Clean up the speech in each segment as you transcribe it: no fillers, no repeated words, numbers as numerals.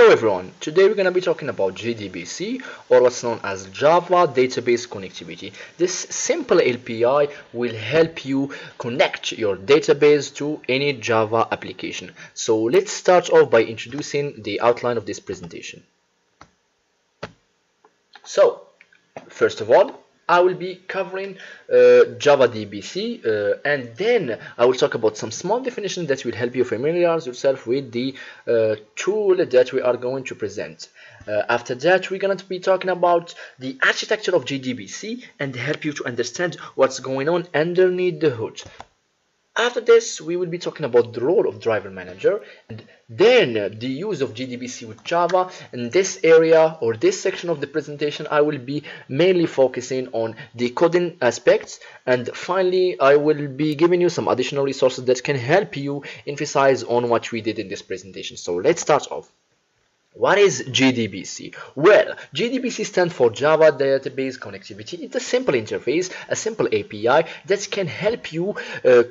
Hello everyone, today we're going to be talking about JDBC, or what's known as Java Database Connectivity. This simple API will help you connect your database to any Java application. So let's start off by introducing the outline of this presentation. So first of all, I will be covering Java DBC and then I will talk about some small definitions that will help you familiarize yourself with the tool that we are going to present. After that, we're going to be talking about the architecture of JDBC and help you to understand what's going on underneath the hood. After this, we will be talking about the role of driver manager and then the use of JDBC with Java. In this area or this section of the presentation, I will be mainly focusing on the coding aspects, and finally I will be giving you some additional resources that can help you emphasize on what we did in this presentation. So let's start off. What is JDBC? Well, JDBC stands for Java Database Connectivity. It's a simple interface, a simple API that can help you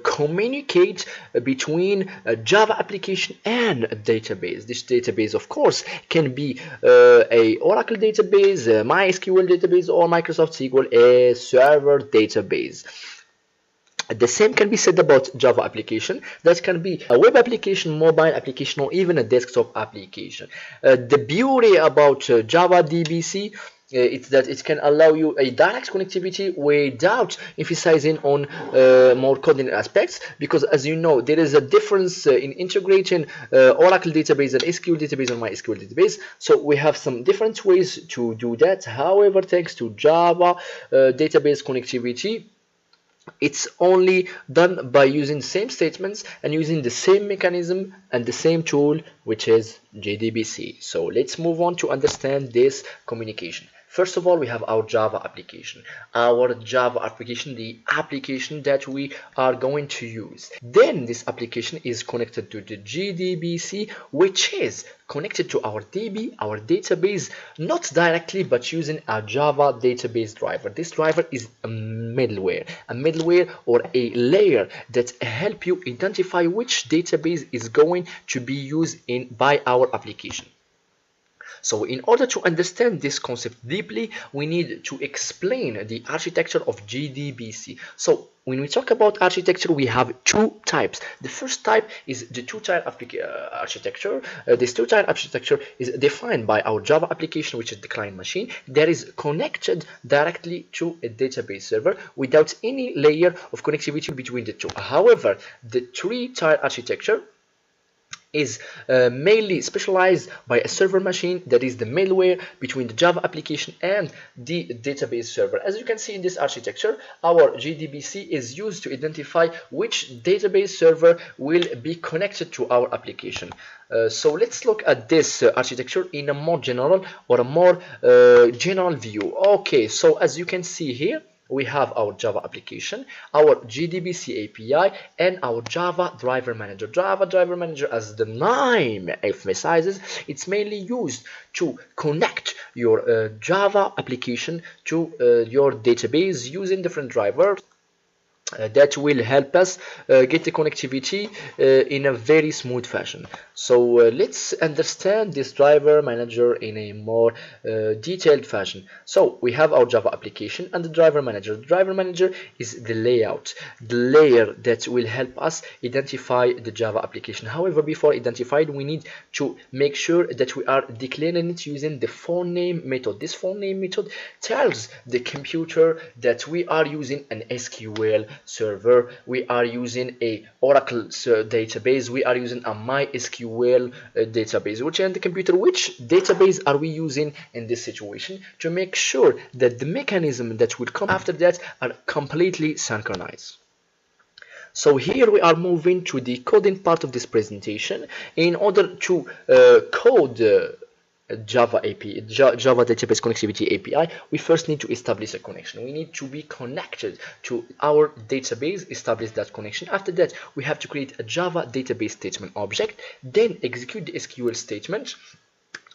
communicate between a Java application and a database. This database, of course, can be a Oracle database, a MySQL database, or Microsoft SQL, a server database. The same can be said about Java application. That can be a web application, mobile application, or even a desktop application. The beauty about Java DBC it's that it can allow you a direct connectivity without emphasizing on more coding aspects, because as you know, there is a difference in integrating Oracle database and SQL database and MySQL database. So we have some different ways to do that. However, thanks to Java database connectivity, it's only done by using the same statements and using the same mechanism and the same tool, which is JDBC. So let's move on to understand this communication. First of all, we have our Java application. Our Java application, the application that we are going to use. Then this application is connected to the JDBC, which is connected to our DB, our database, not directly, but using a Java database driver. This driver is a middleware or a layer that help you identify which database is going to be used by our application. So in order to understand this concept deeply, we need to explain the architecture of JDBC. So when we talk about architecture, we have two types. The first type is the two-tier architecture. This two-tier architecture is defined by our Java application, which is the client machine, that is connected directly to a database server without any layer of connectivity between the two. However, the three-tier architecture is mainly specialized by a server machine that is the middleware between the Java application and the database server. As you can see in this architecture, our JDBC is used to identify which database server will be connected to our application. So let's look at this architecture in a more general or a more general view. Okay, so as you can see here, we have our Java application, our JDBC API, and our Java driver manager. Java driver manager, as the name emphasizes, it's mainly used to connect your Java application to your database using different drivers that will help us get the connectivity in a very smooth fashion. So let's understand this driver manager in a more detailed fashion. So we have our Java application and the driver manager. The driver manager is the layout, the layer that will help us identify the Java application. However, before identified, we need to make sure that we are declaring it using the phone name method. This phone name method tells the computer that we are using an SQL server, we are using a Oracle database, we are using a MySQL database, which in the computer, which database are we using in this situation, to make sure that the mechanism that will come after that are completely synchronized. So here we are moving to the coding part of this presentation. In order to code Java Database Connectivity API, we first need to establish a connection. We need to be connected to our database, establish that connection. After that, we have to create a Java database statement object, then execute the SQL statement.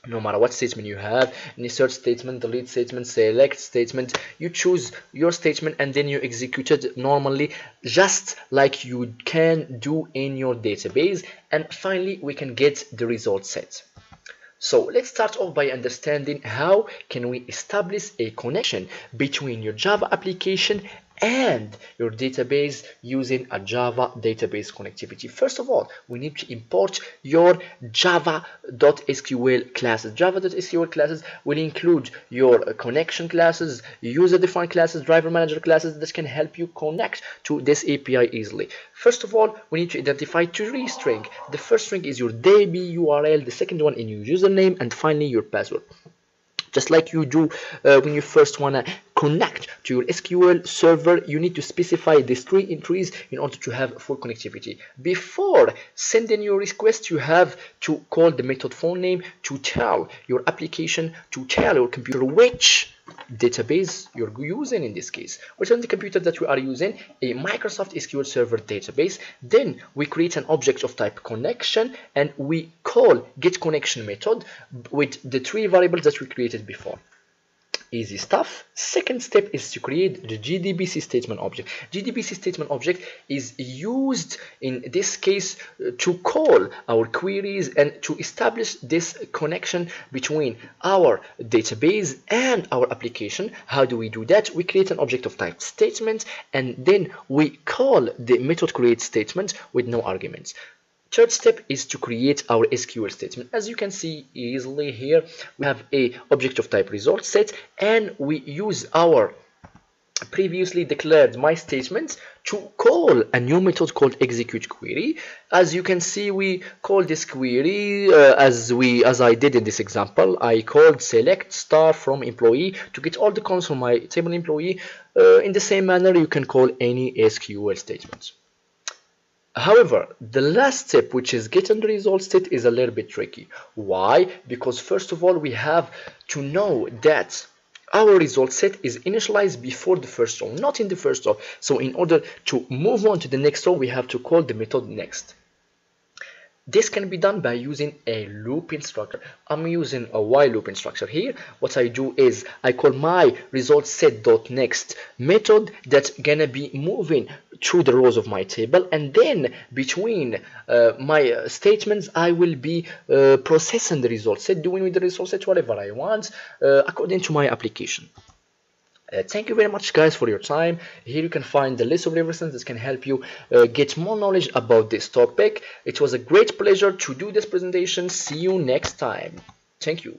No matter what statement you have, insert statement, delete statement, select statement, you choose your statement and then you execute it normally, just like you can do in your database, and finally we can get the result set. So let's start off by understanding how can we establish a connection between your Java application and your database using a Java database connectivity. First of all, we need to import your java.sql classes. Java.sql classes will include your connection classes, user-defined classes, driver manager classes that can help you connect to this API easily. First of all, we need to identify three strings. The first string is your DB URL, the second one in your username, and finally your password. Just like you do when you first want to connect to your SQL server, you need to specify these three entries in order to have full connectivity. Before sending your request, you have to call the method phone name to tell your application, to tell your computer which database you're using. In this case, we're telling the computer that we are using a Microsoft SQL Server database. Then we create an object of type connection and we call getConnection method with the three variables that we created before. Easy stuff. Second step is to create the Jbdc statement object. Jbdc statement object is used in this case to call our queries and to establish this connection between our database and our application. How do we do that? We create an object of type statement and then we call the method create statement with no arguments. Third step is to create our SQL statement. As you can see easily here, we have a object of type result set and we use our previously declared my statements to call a new method called execute query. As you can see, we call this query as I did in this example. I called select star from employee to get all the columns from my table employee. In the same manner, you can call any SQL statement. However, the last step, which is getting the result set, is a little bit tricky. Why? Because first of all, we have to know that our result set is initialized before the first row, not in the first row. So in order to move on to the next row, we have to call the method next. This can be done by using a loop instructor. I'm using a while loop instructor here. What I do is I call my result set.next method that's gonna be moving through the rows of my table, and then between my statements I will be processing the result set, doing with the result set whatever I want according to my application. Thank you very much guys for your time. Here you can find the list of references that can help you get more knowledge about this topic. It was a great pleasure to do this presentation. See you next time. Thank you.